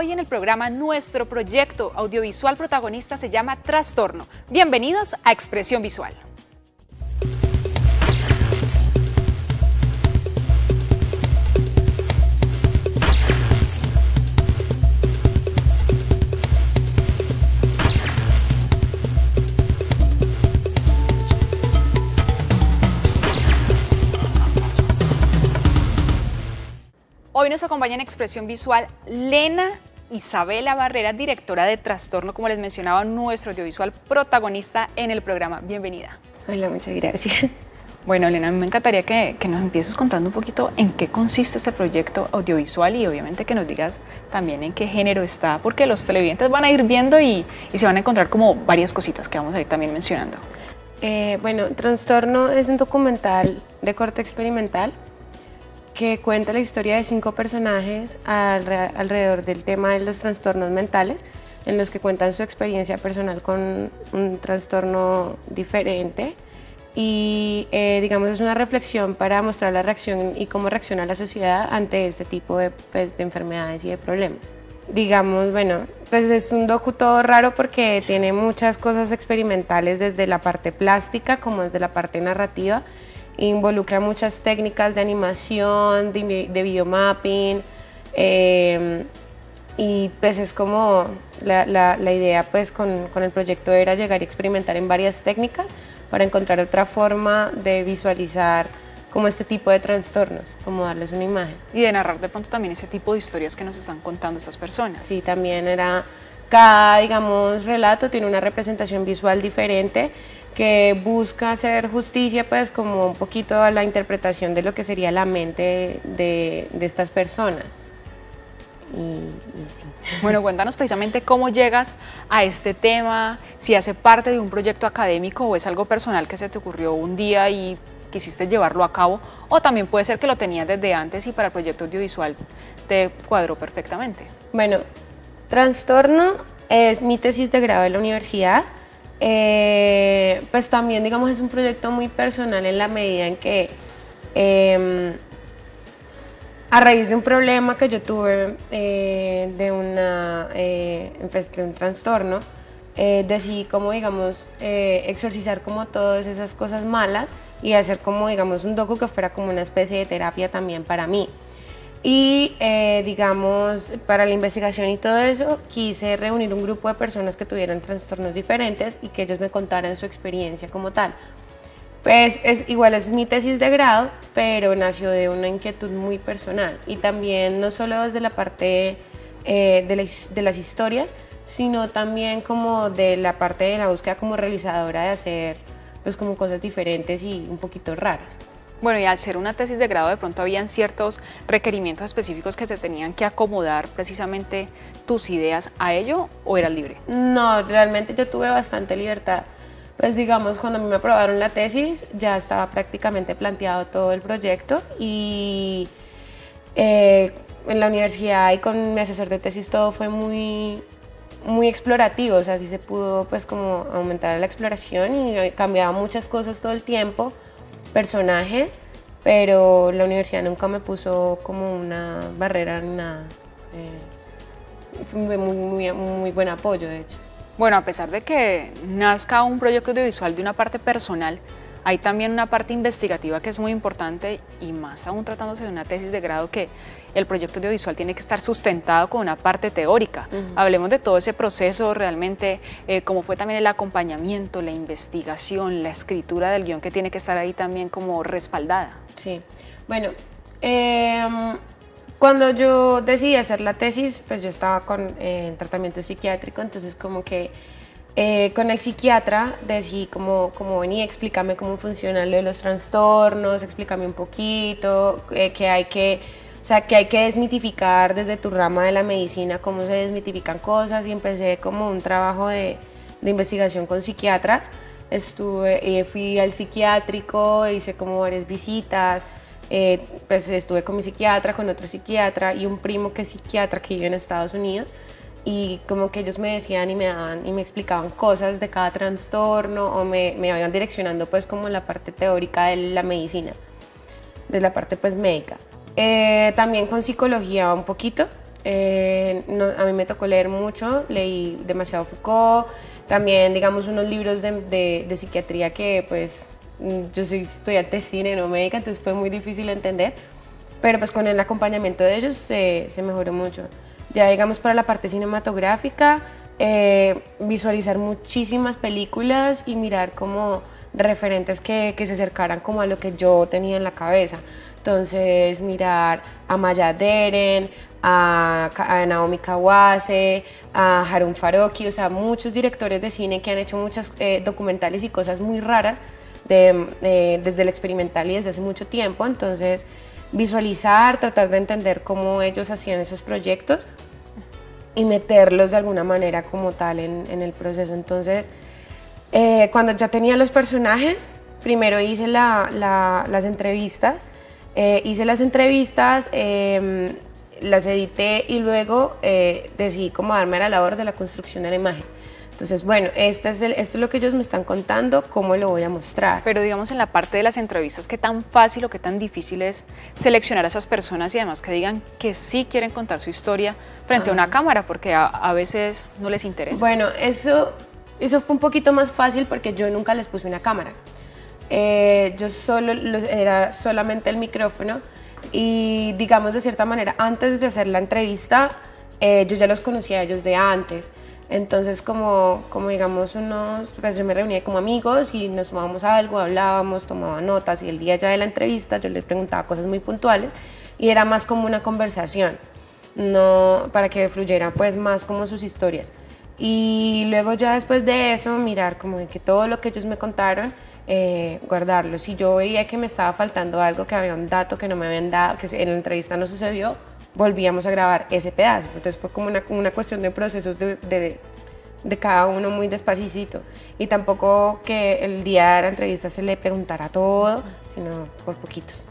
Hoy en el programa nuestro proyecto audiovisual protagonista se llama Trastorno. Bienvenidos a Expresión Visual. Hoy nos acompaña en Expresión Visual Lena Isabela Barrera, directora de Trastorno, como les mencionaba, nuestro audiovisual protagonista en el programa. Bienvenida. Hola, muchas gracias. Bueno, Lena, a mí me encantaría que nos empieces contando un poquito en qué consiste este proyecto audiovisual y obviamente que nos digas también en qué género está, porque los televidentes van a ir viendo y se van a encontrar como varias cositas que vamos a ir también mencionando. Bueno, Trastorno es un documental de corte experimental que cuenta la historia de 5 personajes alrededor del tema de los trastornos mentales, en los que cuentan su experiencia personal con un trastorno diferente y digamos es una reflexión para mostrar la reacción y cómo reacciona la sociedad ante este tipo de enfermedades y de problemas. Digamos, bueno, pues es un docu todo raro porque tiene muchas cosas experimentales desde la parte plástica como desde la parte narrativa. Involucra muchas técnicas de animación, de videomapping y pues es como la idea pues con el proyecto era llegar y experimentar en varias técnicas para encontrar otra forma de visualizar como este tipo de trastornos, como darles una imagen. Y de narrar de pronto también ese tipo de historias que nos están contando estas personas. Sí, también era, cada digamos relato tiene una representación visual diferente que busca hacer justicia pues como un poquito a la interpretación de lo que sería la mente de estas personas. Y sí. Bueno, cuéntanos precisamente cómo llegas a este tema, si hace parte de un proyecto académico o es algo personal que se te ocurrió un día y quisiste llevarlo a cabo, o también puede ser que lo tenías desde antes y para el proyecto audiovisual te cuadró perfectamente. Bueno, Trastorno es mi tesis de grado de la universidad. Pues también digamos es un proyecto muy personal en la medida en que a raíz de un problema que yo tuve de un trastorno, decidí como digamos exorcizar como todas esas cosas malas y hacer como digamos un docu que fuera como una especie de terapia también para mí. Y digamos, para la investigación y todo eso, quise reunir un grupo de personas que tuvieran trastornos diferentes y que ellos me contaran su experiencia como tal. Pues igual es mi tesis de grado, pero nació de una inquietud muy personal y también no solo desde la parte de las historias, sino también como de la parte de la búsqueda como realizadora de hacer pues como cosas diferentes y un poquito raras. Bueno, y al ser una tesis de grado, de pronto habían ciertos requerimientos específicos que se tenían que acomodar precisamente tus ideas a ello, ¿o eras libre? No, realmente yo tuve bastante libertad. Pues digamos, cuando a mí me aprobaron la tesis, ya estaba prácticamente planteado todo el proyecto y en la universidad y con mi asesor de tesis todo fue muy explorativo, o sea, sí se pudo pues como aumentar la exploración y cambiaba muchas cosas todo el tiempo, personajes, pero la universidad nunca me puso como una barrera ni nada. Fue muy buen apoyo, de hecho. Bueno, a pesar de que nazca un proyecto audiovisual de una parte personal, hay también una parte investigativa que es muy importante y más aún tratándose de una tesis de grado que el proyecto audiovisual tiene que estar sustentado con una parte teórica. Hablemos de todo ese proceso realmente, cómo fue también el acompañamiento, la investigación, la escritura del guión que tiene que estar ahí también como respaldada. Sí, bueno, cuando yo decidí hacer la tesis, pues yo estaba con tratamiento psiquiátrico, entonces como que con el psiquiatra decidí como venía, explícame cómo funciona lo de los trastornos, explícame un poquito, que hay que desmitificar desde tu rama de la medicina cómo se desmitifican cosas y empecé como un trabajo de investigación con psiquiatras. Fui al psiquiátrico, hice como varias visitas, pues estuve con mi psiquiatra, con otro psiquiatra y un primo que es psiquiatra que vive en Estados Unidos. Y como que ellos me decían y me explicaban cosas de cada trastorno o me iban direccionando pues como la parte teórica de la medicina, de la parte pues médica. También con psicología un poquito, A mí me tocó leer mucho, leí demasiado Foucault, también digamos unos libros de psiquiatría que pues yo soy estudiante de cine, no médica, entonces fue muy difícil entender, pero pues con el acompañamiento de ellos se mejoró mucho. Ya digamos para la parte cinematográfica, visualizar muchísimas películas y mirar como referentes que se acercaran como a lo que yo tenía en la cabeza. Entonces mirar a Maya Deren, a Naomi Kawase, a Harun Farokhi, o sea, muchos directores de cine que han hecho muchos documentales y cosas muy raras desde el experimental y desde hace mucho tiempo. Entonces visualizar, tratar de entender cómo ellos hacían esos proyectos y meterlos de alguna manera como tal en el proceso. Entonces, cuando ya tenía los personajes, primero hice las entrevistas, las edité y luego decidí como darme a la labor de la construcción de la imagen. Entonces, bueno, esto es lo que ellos me están contando, cómo lo voy a mostrar. Pero digamos en la parte de las entrevistas, ¿qué tan fácil o qué tan difícil es seleccionar a esas personas y además que digan que sí quieren contar su historia frente a una cámara? Porque a veces no les interesa. Bueno, eso fue un poquito más fácil porque yo nunca les puse una cámara. Era solamente el micrófono y digamos de cierta manera, antes de hacer la entrevista, yo ya los conocía a ellos de antes. Entonces como digamos pues yo me reunía como amigos y nos tomábamos algo, hablábamos, tomaba notas y el día ya de la entrevista yo les preguntaba cosas muy puntuales y era más como una conversación, no para que fluyeran pues más como sus historias. Y luego ya después de eso mirar como de que todo lo que ellos me contaron, guardarlo. Si yo veía que me estaba faltando algo, que había un dato que no me habían dado, que en la entrevista no sucedió, volvíamos a grabar ese pedazo. Entonces fue como una cuestión de procesos de cada uno muy despacito. Y tampoco que el día de la entrevista se le preguntara todo, sino por poquitos.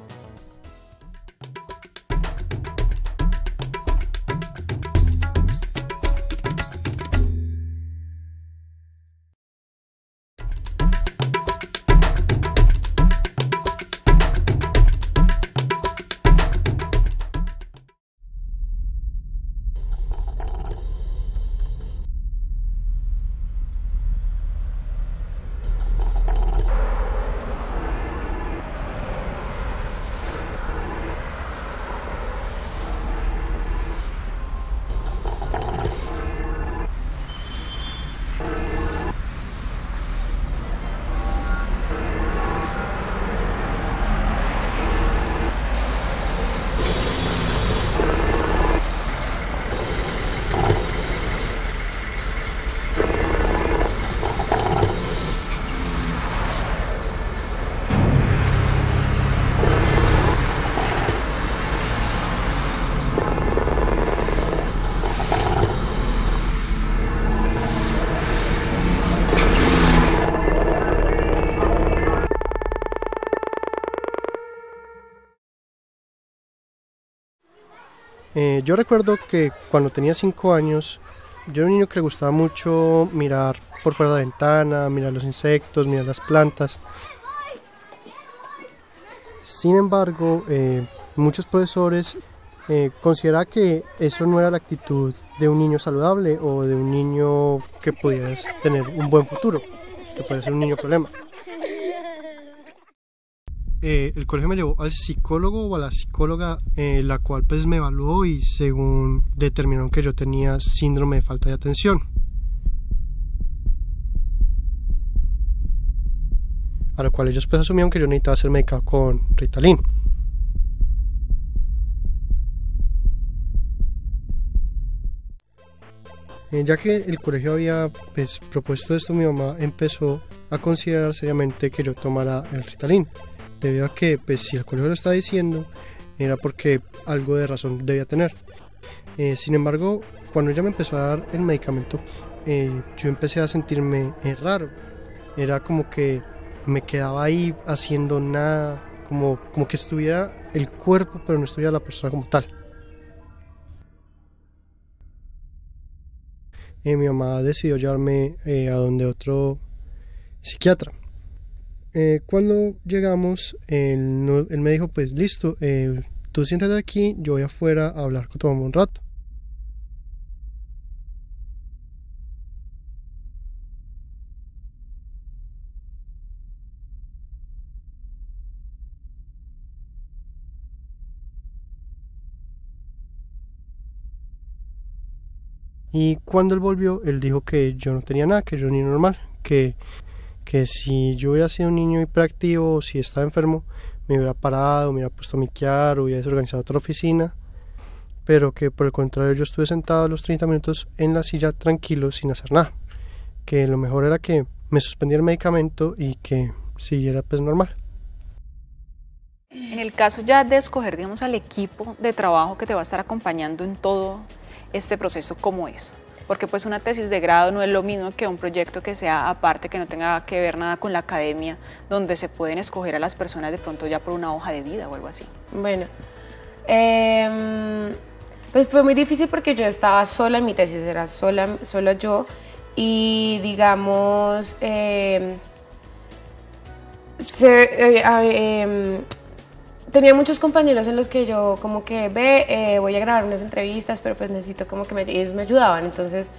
Yo recuerdo que cuando tenía 5 años, yo era un niño que le gustaba mucho mirar por fuera de la ventana, mirar los insectos, mirar las plantas. Sin embargo, muchos profesores consideraban que eso no era la actitud de un niño saludable o de un niño que pudiera tener un buen futuro, que pudiera ser un niño problema. El colegio me llevó al psicólogo o a la psicóloga, la cual pues me evaluó y según determinaron que yo tenía síndrome de falta de atención. A lo cual ellos pues asumieron que yo necesitaba ser medicado con Ritalin. Ya que el colegio había pues propuesto esto, mi mamá empezó a considerar seriamente que yo tomara el Ritalin, debido a que pues si el colegio lo estaba diciendo era porque algo de razón debía tener. Sin embargo, cuando ella me empezó a dar el medicamento, yo empecé a sentirme raro. Era como que me quedaba ahí haciendo nada, como que estuviera el cuerpo pero no estuviera la persona como tal. Mi mamá decidió llevarme a donde otro psiquiatra. Cuando llegamos, él me dijo, pues listo, tú siéntate aquí, yo voy afuera a hablar con tu mamá un rato. Y cuando él volvió, él dijo que yo no tenía nada, que yo era un niño normal, que si yo hubiera sido un niño hiperactivo o si estaba enfermo, me hubiera parado, me hubiera puesto a miquear, hubiera desorganizado otra oficina, pero que por el contrario yo estuve sentado los 30 minutos en la silla tranquilo sin hacer nada, que lo mejor era que me suspendiera el medicamento y que siguiera pues normal. En el caso ya de escoger, digamos, al equipo de trabajo que te va a estar acompañando en todo este proceso, ¿cómo es? Porque pues una tesis de grado no es lo mismo que un proyecto que sea aparte, que no tenga que ver nada con la academia, donde se pueden escoger a las personas de pronto ya por una hoja de vida o algo así. Bueno, pues fue muy difícil porque yo estaba sola en mi tesis, era solo yo, y digamos, tenía muchos compañeros en los que yo como que voy a grabar unas entrevistas, pero pues necesito como que ellos me ayudaban, entonces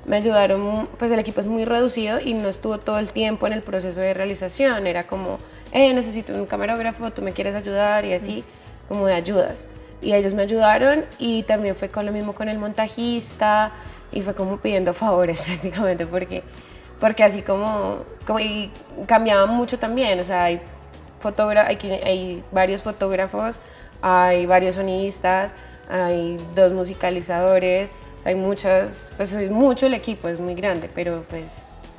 me ayudaron, pues el equipo es muy reducido y no estuvo todo el tiempo en el proceso de realización, era como, necesito un camarógrafo, tú me quieres ayudar y así, como de ayudas. Y ellos me ayudaron y también fue con lo mismo con el montajista y fue como pidiendo favores prácticamente porque así como y cambiaban mucho también, o sea, hay varios fotógrafos, hay varios sonistas, hay 2 musicalizadores, hay muchas, pues es mucho el equipo, es muy grande, pero pues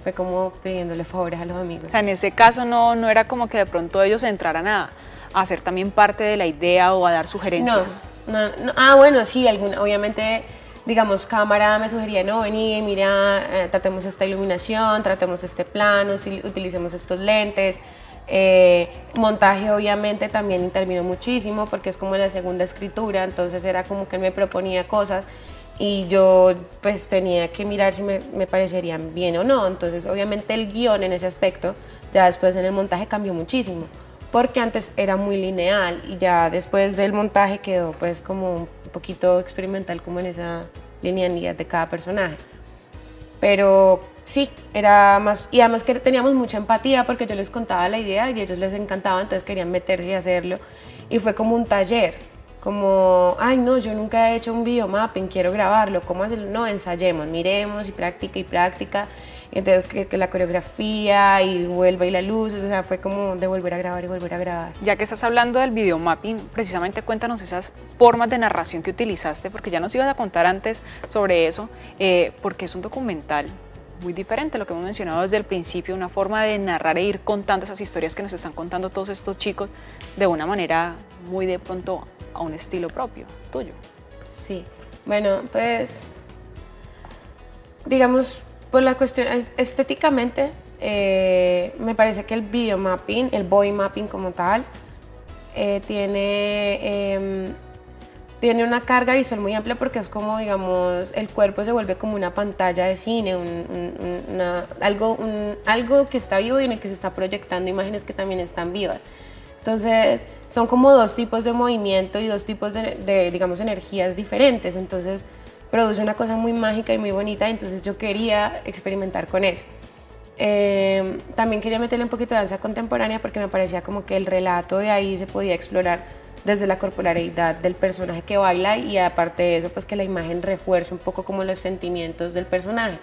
fue como pidiéndole favores a los amigos. O sea, en ese caso no era como que de pronto ellos entraran a hacer también parte de la idea o a dar sugerencias. No. Bueno, sí, obviamente, digamos, cámara me sugería, no, vení, mira, tratemos esta iluminación, tratemos este plano, utilicemos estos lentes. Montaje obviamente también intervino muchísimo porque es como la segunda escritura, entonces era como que él me proponía cosas y yo pues tenía que mirar si me parecerían bien o no, entonces obviamente el guión en ese aspecto ya después en el montaje cambió muchísimo porque antes era muy lineal y ya después del montaje quedó pues como un poquito experimental como en esa linealidad de cada personaje. Pero sí, era más, y además que teníamos mucha empatía porque yo les contaba la idea y a ellos les encantaba, entonces querían meterse y hacerlo. Y fue como un taller, como, ay no, yo nunca he hecho un videomapping, quiero grabarlo, ¿cómo hacerlo? No, ensayemos, miremos y práctica. Entonces que la coreografía y vuelva y la luz, o sea, fue como de volver a grabar y volver a grabar. Ya que estás hablando del videomapping, precisamente cuéntanos esas formas de narración que utilizaste, porque ya nos ibas a contar antes sobre eso, porque es un documental muy diferente a lo que hemos mencionado desde el principio, una forma de narrar e ir contando esas historias que nos están contando todos estos chicos de una manera muy de pronto a un estilo propio, tuyo. Sí, bueno, pues, digamos, por la cuestión estéticamente, me parece que el videomapping, el body mapping como tal, tiene una carga visual muy amplia porque es como, digamos, el cuerpo se vuelve como una pantalla de cine, algo que está vivo y en el que se está proyectando imágenes que también están vivas. Entonces, son como 2 tipos de movimiento y 2 tipos de digamos, energías diferentes. Entonces, produce una cosa muy mágica y muy bonita, entonces yo quería experimentar con eso. También quería meterle un poquito de danza contemporánea porque me parecía como que el relato de ahí se podía explorar desde la corporalidad del personaje que baila y aparte de eso, pues que la imagen refuerce un poco como los sentimientos del personaje.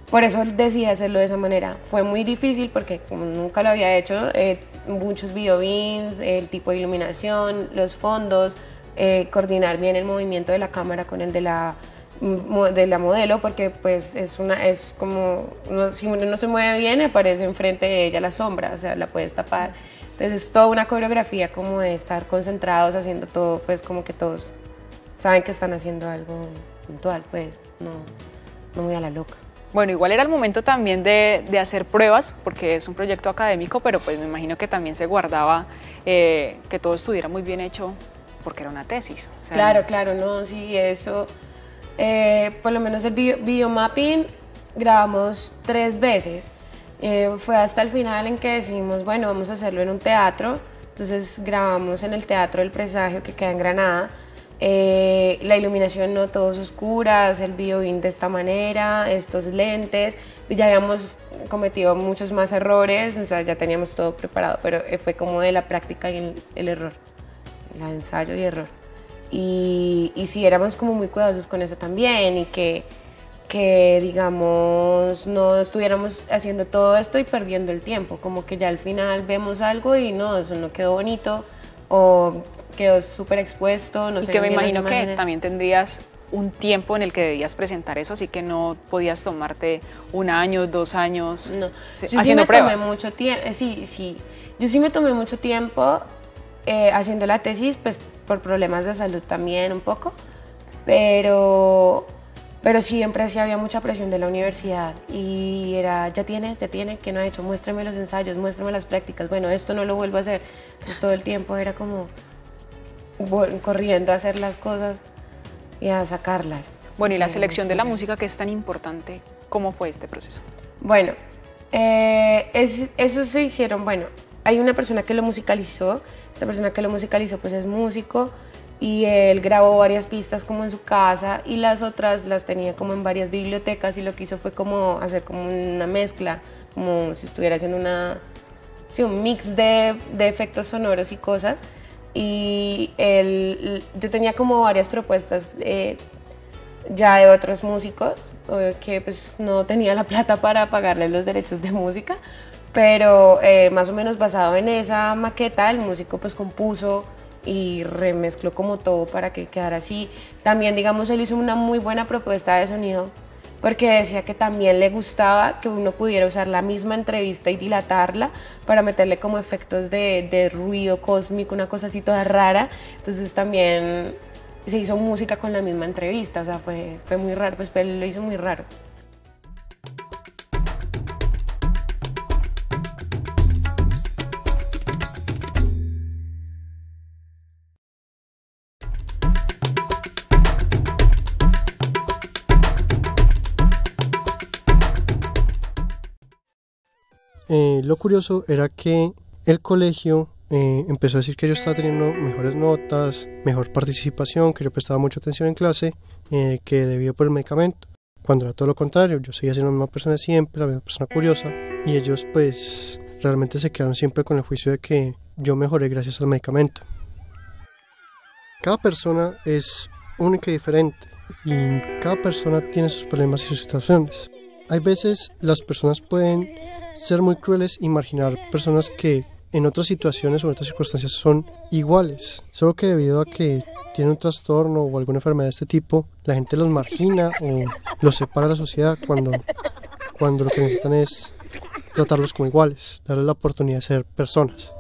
Por eso decidí hacerlo de esa manera. Fue muy difícil porque como nunca lo había hecho, muchos videobins, el tipo de iluminación, los fondos, coordinar bien el movimiento de la cámara con el de la modelo, porque pues es como, si uno no se mueve bien, aparece enfrente de ella la sombra, o sea, la puedes tapar. Entonces es toda una coreografía como de estar concentrados haciendo todo, pues como que todos saben que están haciendo algo puntual, pues no muy a la loca. Bueno, igual era el momento también de hacer pruebas, porque es un proyecto académico, pero pues me imagino que también se guardaba que todo estuviera muy bien hecho, porque era una tesis. O sea, Claro, no, sí, eso. Por lo menos el videomapping grabamos 3 veces. Fue hasta el final en que decidimos, bueno, vamos a hacerlo en un teatro. Entonces grabamos en el Teatro del Presagio que queda en Granada. La iluminación no todos oscuras, el videobin de esta manera, estos lentes. Ya habíamos cometido muchos más errores, o sea, ya teníamos todo preparado, pero fue como de la práctica y el error, el ensayo y error. Y sí, éramos como muy cuidadosos con eso también y que que, digamos, no estuviéramos haciendo todo esto y perdiendo el tiempo, como que ya al final vemos algo y no, eso no quedó bonito o quedó súper expuesto, no Y se que me ven bien las imagino que imágenes. también tendrías un tiempo en el que debías presentar eso, así que no podías tomarte 1 año, 2 años No, yo sí haciendo me tomé pruebas. mucho tiempo, sí, yo sí me tomé mucho tiempo haciendo la tesis, pues por problemas de salud también un poco, pero, pero siempre sí había mucha presión de la universidad y era, ya tiene, ¿qué no ha hecho? Muéstrame los ensayos, muéstrame las prácticas, bueno, esto no lo vuelvo a hacer. Entonces todo el tiempo era como corriendo a hacer las cosas y a sacarlas. Bueno, y la Era selección mucho de la problema. música que es tan importante, ¿cómo fue este proceso? Bueno, eso se hicieron, bueno, hay una persona que lo musicalizó, esta persona que lo musicalizó pues es músico y él grabó varias pistas como en su casa y las otras las tenía como en varias bibliotecas y lo que hizo fue como hacer como una mezcla, como si estuviera haciendo sí, un mix de efectos sonoros y cosas y yo tenía como varias propuestas ya de otros músicos que pues no tenía la plata para pagarles los derechos de música, pero más o menos basado en esa maqueta el músico pues compuso y remezcló como todo para que quedara así. También digamos él hizo una muy buena propuesta de sonido porque decía que también le gustaba que uno pudiera usar la misma entrevista y dilatarla para meterle como efectos de ruido cósmico, una cosa así toda rara. Entonces también se hizo música con la misma entrevista, o sea, fue muy raro, pues él lo hizo muy raro. Lo curioso era que el colegio empezó a decir que yo estaba teniendo mejores notas, mejor participación, que yo prestaba mucha atención en clase, que debido por el medicamento. Cuando era todo lo contrario, yo seguía siendo la misma persona de siempre, la misma persona curiosa, y ellos pues realmente se quedaron siempre con el juicio de que yo mejoré gracias al medicamento. Cada persona es única y diferente, y cada persona tiene sus problemas y sus situaciones. Hay veces las personas pueden ser muy crueles y marginar personas que en otras situaciones o en otras circunstancias son iguales, solo que debido a que tienen un trastorno o alguna enfermedad de este tipo, la gente los margina o los separa de la sociedad cuando lo que necesitan es tratarlos como iguales, darles la oportunidad de ser personas.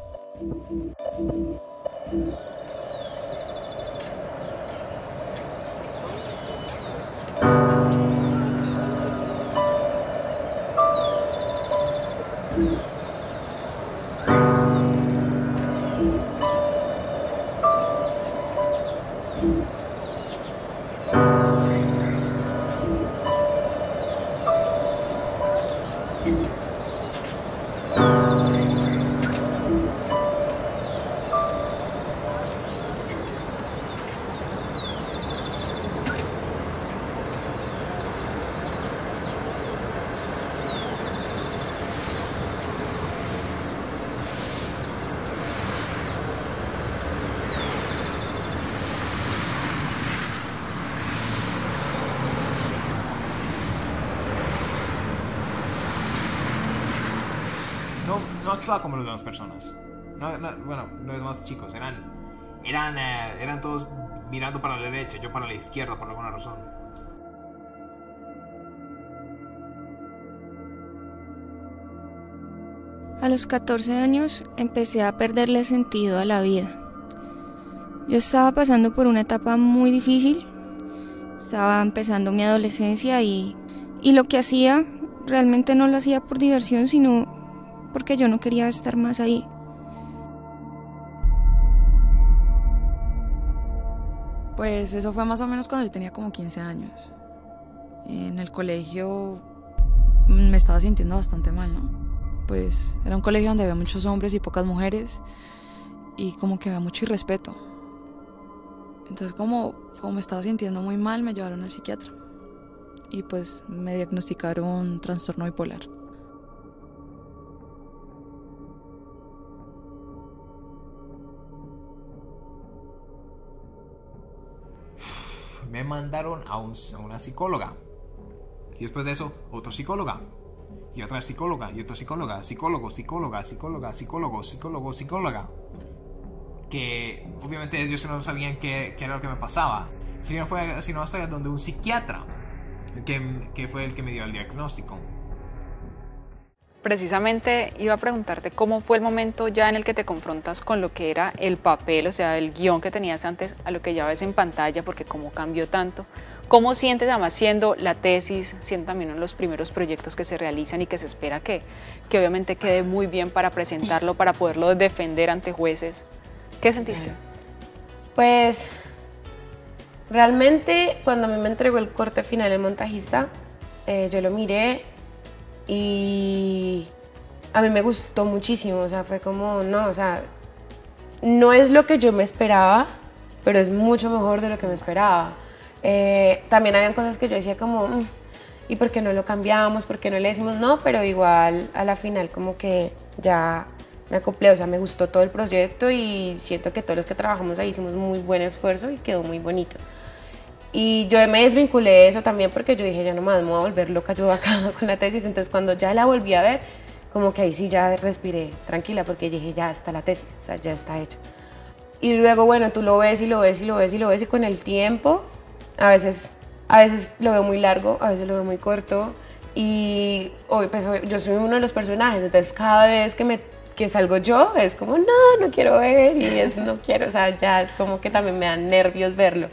No actuaba como las demás personas. Bueno, los demás chicos eran todos mirando para la derecha, yo para la izquierda por alguna razón. A los 14 años empecé a perderle sentido a la vida. Yo estaba pasando por una etapa muy difícil, estaba empezando mi adolescencia y lo que hacía realmente no lo hacía por diversión, sino porque yo no quería estar más ahí. Pues eso fue más o menos cuando yo tenía como 15 años. En el colegio me estaba sintiendo bastante mal, ¿no? Pues era un colegio donde había muchos hombres y pocas mujeres y como que había mucho irrespeto. Entonces como me estaba sintiendo muy mal, me llevaron al psiquiatra y pues me diagnosticaron trastorno bipolar. Me mandaron a una psicóloga. Y después de eso, otra psicóloga. Y otra psicóloga, y otra psicóloga, psicóloga. Que obviamente ellos no sabían qué era lo que me pasaba. No fue sino hasta donde un psiquiatra, que fue el que me dio el diagnóstico. Precisamente iba a preguntarte cómo fue el momento ya en el que te confrontas con lo que era el papel, o sea, el guión que tenías antes a lo que ya ves en pantalla, porque cómo cambió tanto. ¿Cómo sientes además siendo la tesis, siendo también uno de los primeros proyectos que se realizan y que se espera que obviamente quede muy bien para presentarlo, para poderlo defender ante jueces? ¿Qué sentiste? Pues realmente cuando a mí me entregó el corte final el montajista, yo lo miré y a mí me gustó muchísimo, o sea, fue como, no, o sea, no es lo que yo me esperaba, pero es mucho mejor de lo que me esperaba. También habían cosas que yo decía como, ¿y por qué no lo cambiamos? ¿Por qué no le decimos no? Pero igual a la final como que ya me acoplé, o sea, me gustó todo el proyecto y siento que todos los que trabajamos ahí hicimos muy buen esfuerzo y quedó muy bonito. Y yo me desvinculé de eso también porque yo dije, ya nomás me voy a volver loca yo acá con la tesis. Entonces cuando ya la volví a ver, como que ahí sí ya respiré tranquila porque dije, ya está la tesis, o sea, ya está hecha. Y luego, bueno, tú lo ves y lo ves y lo ves y lo ves y con el tiempo, a veces lo veo muy largo, a veces lo veo muy corto. Y hoy pues yo soy uno de los personajes, entonces cada vez que salgo yo es como, no quiero ver y no quiero, o sea, ya es como que también me dan nervios verlo.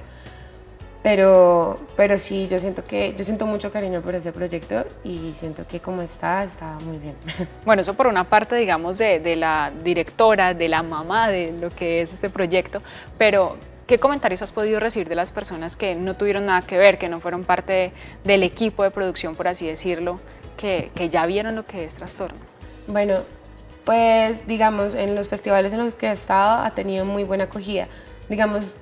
Pero sí, yo siento mucho cariño por ese proyecto y siento que como está muy bien. Bueno, eso por una parte, digamos, de la directora, de la mamá de lo que es este proyecto, pero ¿qué comentarios has podido recibir de las personas que no tuvieron nada que ver, que no fueron parte del equipo de producción, por así decirlo, que ya vieron lo que es Trastorno? Bueno, pues digamos, en los festivales en los que he estado ha tenido muy buena acogida. Digamos,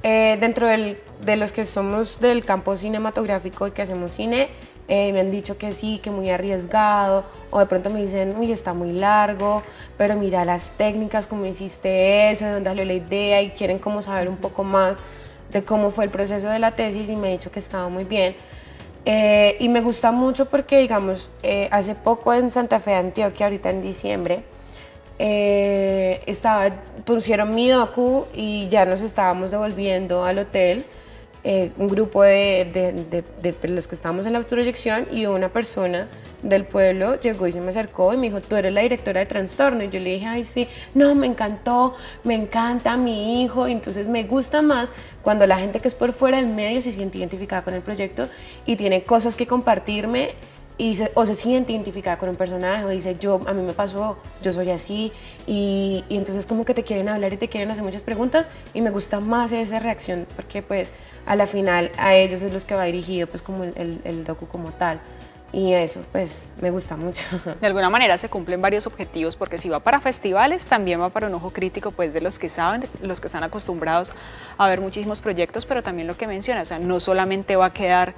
dentro de los que somos del campo cinematográfico y que hacemos cine, me han dicho que sí, que muy arriesgado, o de pronto me dicen, uy, está muy largo, pero mira las técnicas, cómo hiciste eso, de dónde salió la idea, y quieren como saber un poco más de cómo fue el proceso de la tesis, y me han dicho que estaba muy bien. Y me gusta mucho porque, digamos, hace poco en Santa Fe, Antioquia, ahorita en diciembre, pusieron mi docu y ya nos estábamos devolviendo al hotel, un grupo de los que estábamos en la proyección, y una persona del pueblo llegó y se me acercó y me dijo, tú eres la directora de Trastorno. Y yo le dije, ay sí, no, me encantó, me encanta mi hijo. Y entonces me gusta más cuando la gente que es por fuera del medio se siente identificada con el proyecto y tiene cosas que compartirme, o se siente identificada con un personaje, o dice, a mí me pasó, yo soy así, y entonces como que te quieren hablar y te quieren hacer muchas preguntas, y me gusta más esa reacción, porque pues a la final a ellos es los que va dirigido pues como el docu como tal, y eso pues me gusta mucho. De alguna manera se cumplen varios objetivos, porque si va para festivales, también va para un ojo crítico pues de los que saben, de los que están acostumbrados a ver muchísimos proyectos, pero también lo que menciona, o sea, no solamente va a quedar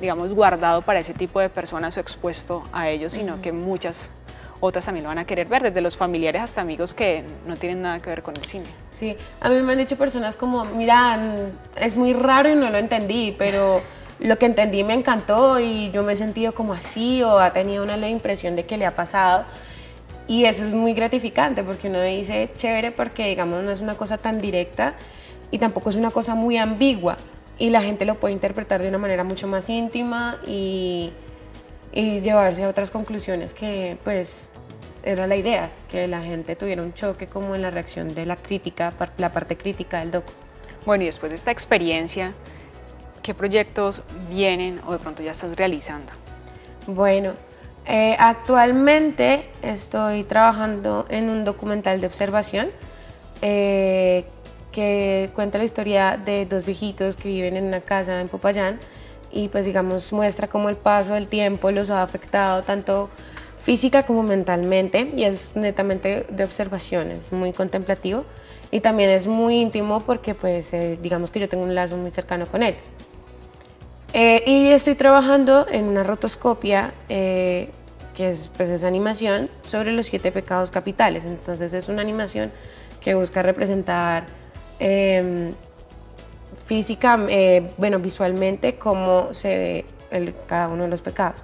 digamos, guardado para ese tipo de personas o expuesto a ellos, sino que muchas otras también lo van a querer ver, desde los familiares hasta amigos que no tienen nada que ver con el cine. Sí, a mí me han dicho personas como, mira, es muy raro y no lo entendí, pero lo que entendí me encantó y yo me he sentido como así, o ha tenido una leve impresión de que le ha pasado. Y eso es muy gratificante porque uno dice chévere, porque digamos no es una cosa tan directa y tampoco es una cosa muy ambigua, y la gente lo puede interpretar de una manera mucho más íntima y llevarse a otras conclusiones, que pues era la idea, que la gente tuviera un choque como en la reacción de la crítica, la parte crítica del docu. Bueno, y después de esta experiencia, ¿qué proyectos vienen o de pronto ya estás realizando? Bueno, actualmente estoy trabajando en un documental de observación que cuenta la historia de dos viejitos que viven en una casa en Popayán, y pues digamos muestra cómo el paso del tiempo los ha afectado tanto física como mentalmente, y es netamente de observación, es muy contemplativo y también es muy íntimo porque pues digamos que yo tengo un lazo muy cercano con él. Y estoy trabajando en una rotoscopia que es animación sobre los 7 pecados capitales. Entonces es una animación que busca representar visualmente cómo se ve cada uno de los pecados.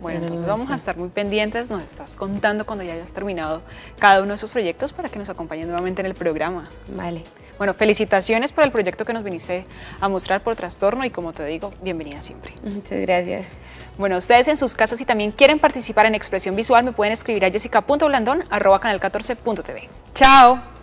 Bueno, entonces vamos a estar muy pendientes, nos estás contando cuando ya hayas terminado cada uno de esos proyectos para que nos acompañen nuevamente en el programa. Vale. Bueno, felicitaciones por el proyecto que nos viniste a mostrar por Trastorno y como te digo, bienvenida siempre. Muchas gracias. Bueno, ustedes en sus casas si también quieren participar en Expresión Visual me pueden escribir a jessica.blandon@canal14.tv. ¡Chao!